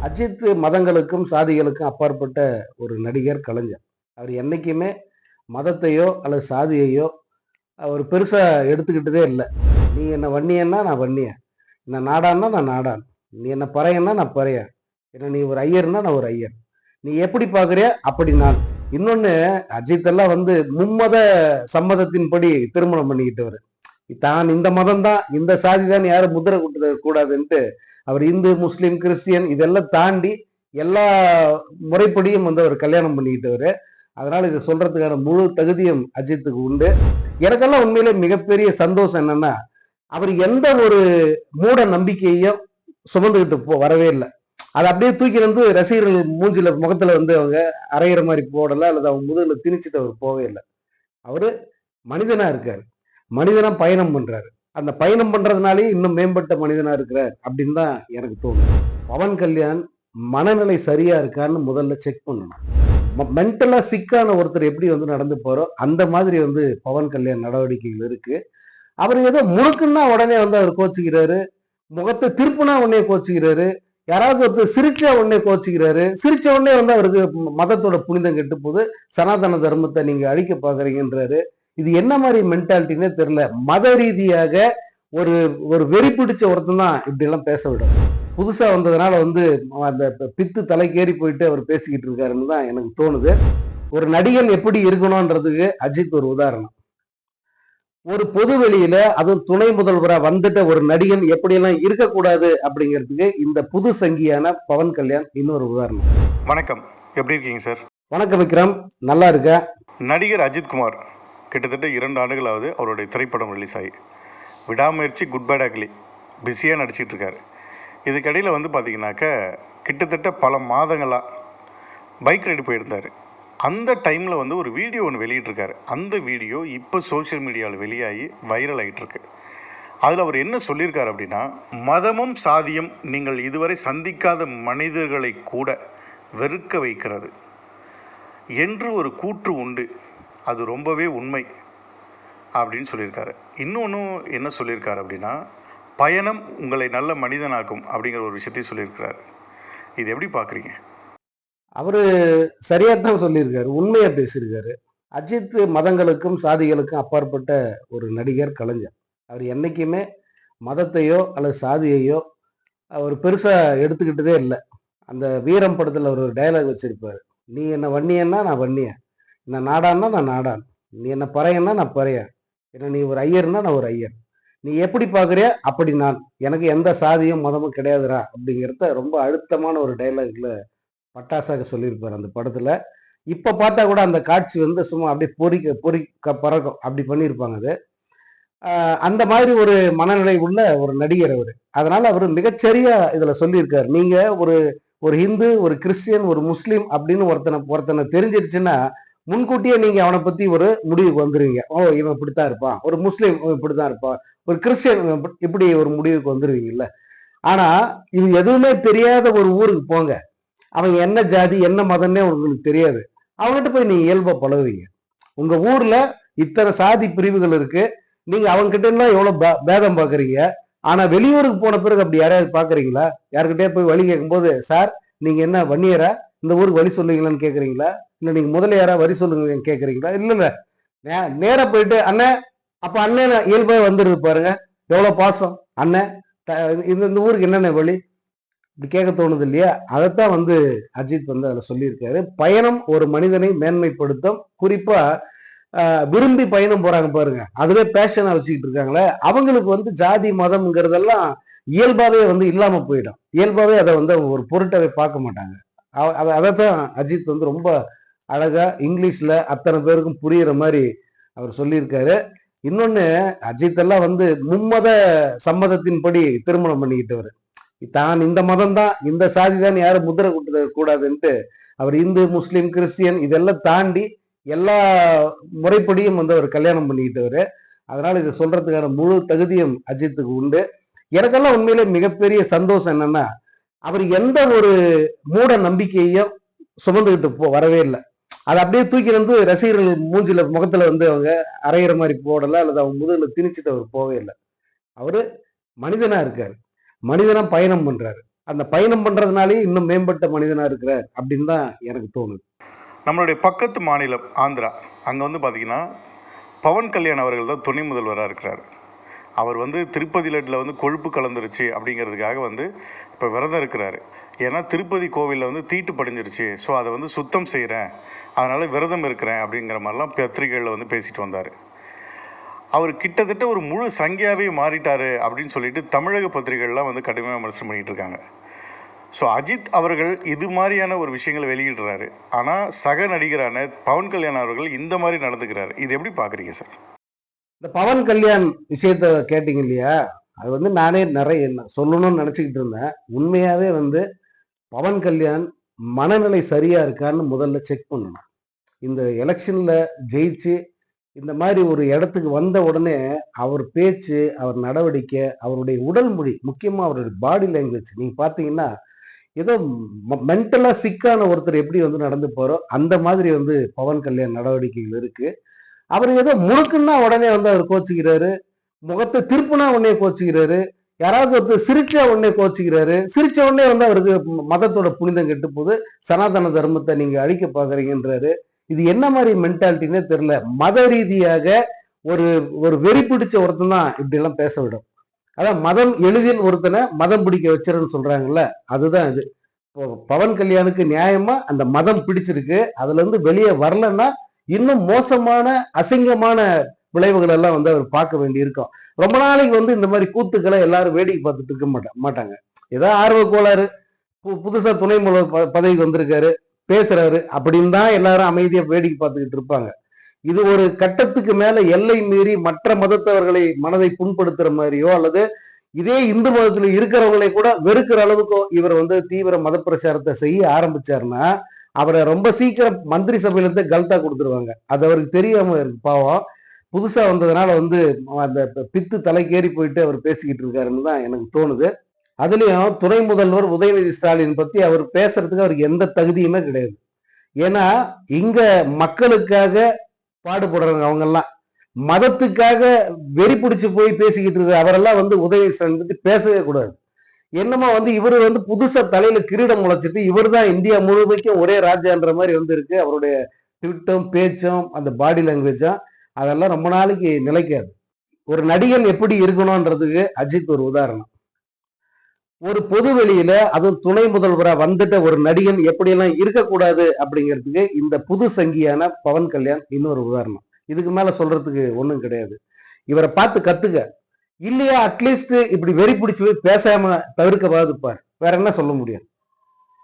அஜித் மதங்களுக்கும், சாதிகளுக்கும் அப்பாற்பட்ட ஒரு நடிகர், கலைஞர். அவர் என்னைக்குமே மதத்தையோ அல்லது சாதியையோ அவர் பெருசா எடுத்துக்கிட்டதே இல்ல. "நீ என்ன வன்னியன்னா, நான் வன்னியன். என்ன நாடான்னா, நான் நாடான். நீ என்ன பறையன்னா, நான் பறையன். என்ன நீ ஒரு ஐயர்ன்னா, நான் ஒரு ஐயர். நீ எப்படி பார்க்குறியோ அப்படி நான்." இன்னொன்னு, அஜித் எல்லாம் மும்மத சம்மதத்தின்படி திருமணம் பண்ணிக்கிட்டவரு. தான் இந்த மதம் தான், இந்த சாதி தான் யாரும் முத்திரை குடுத்துட கூடாதுன்ட்டு அவர் இந்து, முஸ்லீம், கிறிஸ்டியன் இதெல்லாம் தாண்டி எல்லா முறைப்படியும் அவர் கல்யாணம் பண்ணிக்கிட்டவரு. அதனால இதை சொல்றதுக்கான முழு தகுதியும் அஜித்துக்கு உண்டு. எனக்கெல்லாம் உண்மையிலே மிகப்பெரிய சந்தோஷம் என்னன்னா, அவர் எந்த ஒரு மூட நம்பிக்கையையும் சுமந்துகிட்டு வரவே இல்லை. அதை அப்படியே தூக்கி ரசிகர்கள் மூஞ்சில முகத்துல அவங்க அரைகிற மாதிரி போடல, அல்லது அவங்க முதுகுல திணிச்சுட்டு அவர் போவே இல்லை. அவரு மனிதனா இருக்காரு, மனிதனா பயணம் பண்றாரு. அந்த பயணம் பண்றதுனாலேயே இன்னும் மேம்பட்ட மனிதனா இருக்கிறார் அப்படின்னு தான் எனக்கு தோணும். பவன் கல்யாண் மனநிலை சரியா இருக்கான்னு முதல்ல செக் பண்ணணும். மென்டலா சிக்கான ஒருத்தர் எப்படி நடந்து போறோ அந்த மாதிரி பவன் கல்யாண் நடவடிக்கைகள் இருக்கு. அவர் ஏதோ முழுக்குன்னா உடனே அவர் கோச்சுக்கிறாரு, முகத்தை திருப்புனா உடனே கோச்சுக்கிறாரு, யாராவது ஒருத்தர் சிரிச்சா உடனே கோச்சுக்கிறாரு, சிரிச்ச உடனே அவருக்கு மதத்தோட புனிதம் கெட்டு போகுது, சனாதன தர்மத்தை நீங்க அழிக்க பாக்குறீங்கன்றாரு. இது என்ன மாதிரி மென்டாலிட்டின்னே தெரியல. மத ரீதியாக ஒரு ஒரு வெறி பிடிச்ச ஒருத்தன் தான் இப்படி எல்லாம் பேச விடும். புதுசா வந்ததுனால அந்த பித்து தலைக்கேறி போயிட்டு அவர் பேசிக்கிட்டு இருக்காருன்னு தான் எனக்கு தோணுது. ஒரு நடிகன் எப்படி இருக்கணும்ன்றதுக்கு அஜித் ஒரு உதாரணம். ஒரு பொது வெளியில அதுவும் துணை முதல்வரா வந்துட்ட ஒரு நடிகன் எப்படியெல்லாம் இருக்கக்கூடாது அப்படிங்கிறதுக்கு இந்த புது சங்கியான பவன் கல்யாண் இன்னொரு உதாரணம். வணக்கம், எப்படி இருக்கீங்க சார்? வணக்கம் விக்ரம், நல்லா இருக்க. நடிகர் அஜித்குமார் கிட்டத்தட்ட 2 ஆண்டுகளாவது அவருடைய திரைப்படம் ரிலீஸ் ஆகி விடாமுயற்சி, குட் பேட் அக்லி பிஸியாக நடிச்சிட்டு இருக்காரு. இதுக்கடையில் பார்த்தீங்கன்னாக்க கிட்டத்தட்ட பல மாதங்களாக பைக் ரைடு போயிருந்தார். அந்த டைமில் ஒரு வீடியோ ஒன்று வெளியிட்டிருக்காரு. அந்த வீடியோ இப்போ சோஷியல் மீடியாவில் வெளியாகி வைரல் ஆகிட்டுருக்கு. அதில் அவர் என்ன சொல்லியிருக்காரு அப்படின்னா, மதமும் சாதியும் நீங்கள் இதுவரை சந்திக்காத மனிதர்களை கூட வெறுக்க வைக்கிறது என்று ஒரு கூற்று உண்டு, அது ரொம்பவே உண்மை அப்படின்னு சொல்லியிருக்காரு. இன்னொன்று என்ன சொல்லியிருக்காரு அப்படின்னா, பயணம் உங்களை நல்ல மனிதனாக்கும் அப்படிங்கிற ஒரு விஷயத்தையும் சொல்லியிருக்கிறார். இது எப்படி பார்க்குறீங்க? அவரு சரியாத்தான் சொல்லியிருக்காரு, உண்மையா பேசியிருக்காரு. அஜித் மதங்களுக்கும் சாதிகளுக்கும் அப்பாற்பட்ட ஒரு நடிகர், கலைஞர். அவர் என்னைக்குமே மதத்தையோ அல்லது சாதியையோ அவர் பெருசா எடுத்துக்கிட்டதே இல்லை. அந்த வீரம் படத்துல ஒரு டயலாக் வச்சிருப்பாரு, "நீ என்ன வன்னியன்னா, நான் வன்னியன். என்ன நாடான்னா, நான் நாடான். நீ என்ன பறையன்னா, நான் பறையன். என்ன நீ ஒரு ஐயர்னா, நான் ஒரு ஐயர். நீ எப்படி பார்க்குறியோ அப்படி நான். எனக்கு எந்த சாதியும் மதமும் கிடையாதுடா." அப்படிங்கிறத ரொம்ப அழுத்தமான ஒரு டைலாக்ல பட்டாசாக சொல்லியிருப்பார் அந்த படத்துல. இப்ப பார்த்தா கூட அந்த காட்சி சும்மா அப்படியே பொறிக்க பறக்கும், அப்படி பண்ணியிருப்பாங்க அது. அந்த மாதிரி ஒரு மனநிலை உள்ள ஒரு நடிகர் அவரு. அதனால அவரு மிகச்சரியா இதுல சொல்லியிருக்காரு. நீங்க ஒரு ஒரு ஹிந்து, ஒரு கிறிஸ்டியன், ஒரு முஸ்லீம் அப்படின்னு ஒருத்தனை தெரிஞ்சிருச்சுன்னா முன்கூட்டியே நீங்க அவனை பத்தி ஒரு முடிவுக்கு வந்துருவீங்க. ஓ, இவன் இப்படித்தான் இருப்பான். ஒரு முஸ்லீம் இப்படித்தான் இருப்பான். ஒரு கிறிஸ்டியன் இப்படி ஒரு முடிவுக்கு வந்துருவீங்கல்ல. ஆனா இது எதுவுமே தெரியாத ஒரு ஊருக்கு போங்க, அவன் என்ன ஜாதி என்ன மதம்னே உங்களுக்கு தெரியாது. அவங்ககிட்ட போய் நீங்க இயல்பா பழகுவீங்க. உங்க ஊர்ல இத்தனை சாதி பிரிவுகள் இருக்கு, நீங்க அவங்க கிட்ட எல்லாம் எவ்வளவு பேதம் பாக்குறீங்க. ஆனா வெளியூருக்கு போன பிறகு அப்படி யாரையாவது பாக்குறீங்களா? யாருக்கிட்டே போய் வழி கேட்கும் போது, சார் நீங்க என்ன வன்னியரா, இந்த ஊருக்கு வழி சொல்லுவீங்களான்னு கேக்குறீங்களா? இல்ல நீங்க முதலியாரா வரி சொல்லுங்க கேக்குறீங்களா? இல்ல இல்ல, நேரா போயிட்டு அண்ணன், அப்ப அண்ணன் இயல்பா வந்துருது பாருங்க, எவ்வளவு பாசம். அண்ணன் இந்த ஊருக்கு என்னென்ன வழி இப்படி கேட்க தோணுது இல்லையா? அதைத்தான் அஜித் அதுல சொல்லியிருக்காரு. பயணம் ஒரு மனிதனை மேன்மைப்படுத்தும். குறிப்பா விரும்பி பயணம் போறாங்க பாருங்க, அதுவே பேஷனா வச்சுக்கிட்டு இருக்காங்களே, அவங்களுக்கு ஜாதி மதம்ங்கிறதெல்லாம் இயல்பாவே இல்லாம போயிடும். இயல்பாவே அதை அவங்க ஒரு பொருட்டாவே பார்க்க மாட்டாங்க. அதைத்தான் அஜித் ரொம்ப அழகா இங்கிலீஷ்ல அத்தனை பேருக்கும் புரியுற மாதிரி அவர் சொல்லியிருக்காரு. இன்னொன்னு, அஜித் எல்லாம் மும்மத சம்மதத்தின்படி திருமணம் பண்ணிக்கிட்டவர். தான் இந்த மதம் தான், இந்த சாதி தான் யாரும் முத்திரை குடுத்துட கூடாதுன்ட்டு அவர் இந்து, முஸ்லீம், கிறிஸ்டியன் இதெல்லாம் தாண்டி எல்லா முறைப்படியும் அவர் கல்யாணம் பண்ணிக்கிட்டவரு. அதனால இதை சொல்றதுக்கான முழு தகுதியும் அஜித்துக்கு உண்டு. எனக்கெல்லாம் உண்மையிலே மிகப்பெரிய சந்தோஷம் என்னன்னா, அவர் எந்த ஒரு மூட நம்பிக்கையையும் சுமந்துகிட்டு வரவே இல்லை. அதை அப்படியே தூக்கி ரசிகர்கள் மூஞ்சில முகத்துல அவங்க அரைகிற மாதிரி போடல, அல்லது அவங்க முதுகுல திணிச்சுட்டு அவர் போவே இல்லை. அவரு மனிதனா இருக்காரு, மனிதனா பயணம் பண்றாரு. அந்த பயணம் பண்றதுனாலே இன்னும் மேம்பட்ட மனிதனா இருக்கிறார் அப்படின்னு தான் எனக்கு தோணுது. நம்மளுடைய பக்கத்து மாநிலம் ஆந்திரா, அங்கே வந்து பார்த்திங்கன்னா பவன் கல்யாண் அவர்கள் தான் துணை முதல்வராக இருக்கிறார். அவர் வந்து திருப்பதி லட்டில் வந்து கொழுப்பு கலந்துருச்சு அப்படிங்கிறதுக்காக வந்து இப்போ விரதம் இருக்கிறாரு. ஏன்னா திருப்பதி கோவிலில் வந்து தீட்டு படிஞ்சிருச்சு, ஸோ அதை வந்து சுத்தம் செய்கிறேன், அதனால் விரதம் இருக்கிறேன் அப்படிங்கிற மாதிரிலாம் பத்திரிகைகளில் வந்து பேசிட்டு வந்தார். அவர் கிட்டத்தட்ட ஒரு முழு சங்கியாவே மாறிட்டார் அப்படின்னு சொல்லிட்டு தமிழக பத்திரிகைகள்லாம் வந்து கடுமையாக விமர்சனம் பண்ணிகிட்டு இருக்காங்க. ஸோ அஜித் அவர்கள் இது மாதிரியான ஒரு விஷயங்களை வெளியிடுறாரு, ஆனால் சக நடிகரான பவன் கல்யாண் அவர்கள் இந்த மாதிரி நடந்துக்கிறாரு. இது எப்படி பார்க்குறீங்க சார்? இந்த பவன் கல்யாண் விஷயத்த கேட்டீங்க இல்லையா, அது வந்து நானே நிறைய சொல்லணும்னு நினச்சிக்கிட்டு இருந்தேன். உண்மையாகவே வந்து பவன் கல்யாண் மனநிலை சரியா இருக்கான்னு முதல்ல செக் பண்ணணும். இந்த எலெக்ஷன்ல ஜெயிச்சு இந்த மாதிரி ஒரு இடத்துக்கு வந்த உடனே அவர் பேச்சு, அவர் நடவடிக்கை, அவருடைய உடல் மொழி, முக்கியமா அவருடைய பாடி லாங்குவேஜ் நீங்க பாத்தீங்கன்னா ஏதோ மென்டலா சிக்கான ஒருத்தர் எப்படி வந்து நடந்து போறோம் அந்த மாதிரி வந்து பவன் கல்யாண் நடவடிக்கைகள் இருக்கு. அவர் ஏதோ முழுக்குன்னா உடனே வந்து அவர் கோச்சுக்கிறாரு, முகத்தை திருப்புனா உடனே கோச்சுக்கிறாரு, யாராவது ஒருத்தர் சிரிச்சா உடனே கோச்சுக்கிறாரு, சிரிச்ச உடனே வந்து அவருக்கு மதத்தோட புனிதம் கெட்டு போகுது, சனாதன தர்மத்தை நீங்க அழிக்க பாக்குறீங்கன்றாரு. இது என்ன மாதிரி மென்டாலிட்டின்னே தெரியல. மத ரீதியாக ஒரு ஒரு வெறி பிடிச்ச ஒருத்தன் தான் இப்படி எல்லாம் பேச விடும். அதான் மதம் எளிதில் ஒருத்தனை மதம் பிடிக்க வச்சிருன்னு சொல்றாங்கல்ல, அதுதான் இது. இப்போ பவன் கல்யாணுக்கு நியாயமா அந்த மதம் பிடிச்சிருக்கு, அதுல இருந்து வெளியே வரலன்னா இன்னும் மோசமான அசிங்கமான விளைவுகள் எல்லாம் வந்து அவர் பார்க்க வேண்டி இருக்கும். ரொம்ப நாளைக்கு வந்து இந்த மாதிரி கூத்துக்களை எல்லாரும் வேடிக்கை பார்த்துட்டு இருக்க மாட்டாங்க. ஏதோ ஆர்வ கோளாறு, புதுசா துணை முதல்வர் பதவிக்கு வந்திருக்காரு, பேசுறாரு அப்படின்னு தான் எல்லாரும் அமைதியா வேடிக்கை பார்த்துக்கிட்டு இருப்பாங்க. இது ஒரு கட்டத்துக்கு மேல எல்லை மீறி மற்ற மதத்தவர்களை மனதை புண்படுத்துற மாதிரியோ அல்லது இதே இந்து மதத்துல இருக்கிறவங்களை கூட வெறுக்கிற அளவுக்கு இவர் வந்து தீவிர மத பிரச்சாரத்தை செய்ய ஆரம்பிச்சாருன்னா அவரை ரொம்ப சீக்கிரம் மந்திரி சபையில இருந்து கல்தா கொடுத்துருவாங்க. அது அவருக்கு தெரியாம இருக்கு பாவம். புதுசா வந்ததுனால வந்து அந்த பித்து தலைக்கேறி போயிட்டு அவர் பேசிக்கிட்டு இருக்காருன்னு தான் எனக்கு தோணுது. அதுலயும் துணை முதல்வர் உதயநிதி ஸ்டாலின் பத்தி அவர் பேசுறதுக்கு அவருக்கு எந்த தகுதியுமே கிடையாது. ஏன்னா இங்க மக்களுக்காக பாடுபடுறவங்க அவங்க எல்லாம் மதத்துக்காக வெறி பிடிச்சு போய் பேசிக்கிட்டு இருக்க அவரெல்லாம் வந்து உதயநிதி ஸ்டாலின் பத்தி பேசவே கூடாது. என்னமோ வந்து இவரு வந்து புதுசா தலையில கிரீடம் முளைச்சிட்டு இவர் தான் இந்தியா முழுமைக்கும் ஒரே ராஜான்ற மாதிரி வந்து இருக்கு. அவருடைய ட்விட்டும் பேச்சும் அந்த பாடி லாங்குவேஜும் அதெல்லாம் ரொம்ப நாளைக்கு நிலைக்காது. ஒரு நடிகன் எப்படி இருக்கணும்ன்றதுக்கு அஜித் ஒரு உதாரணம். ஒரு பொது வெளியில அதுவும் துணை முதல்வரா வந்துட்ட ஒரு நடிகன் எப்படியெல்லாம் இருக்கக்கூடாது அப்படிங்கிறதுக்கு இந்த புது சங்கியான பவன் கல்யாண் இன்னொரு உதாரணம். இதுக்கு மேல சொல்றதுக்கு ஒண்ணும் கிடையாது. இவரை பார்த்து கத்துக்க. இல்லையா அட்லீஸ்ட் இப்படி வெறி பிடிச்சு பேசாம தவிர்க்கவாது பார். வேற என்ன சொல்ல முடியும்?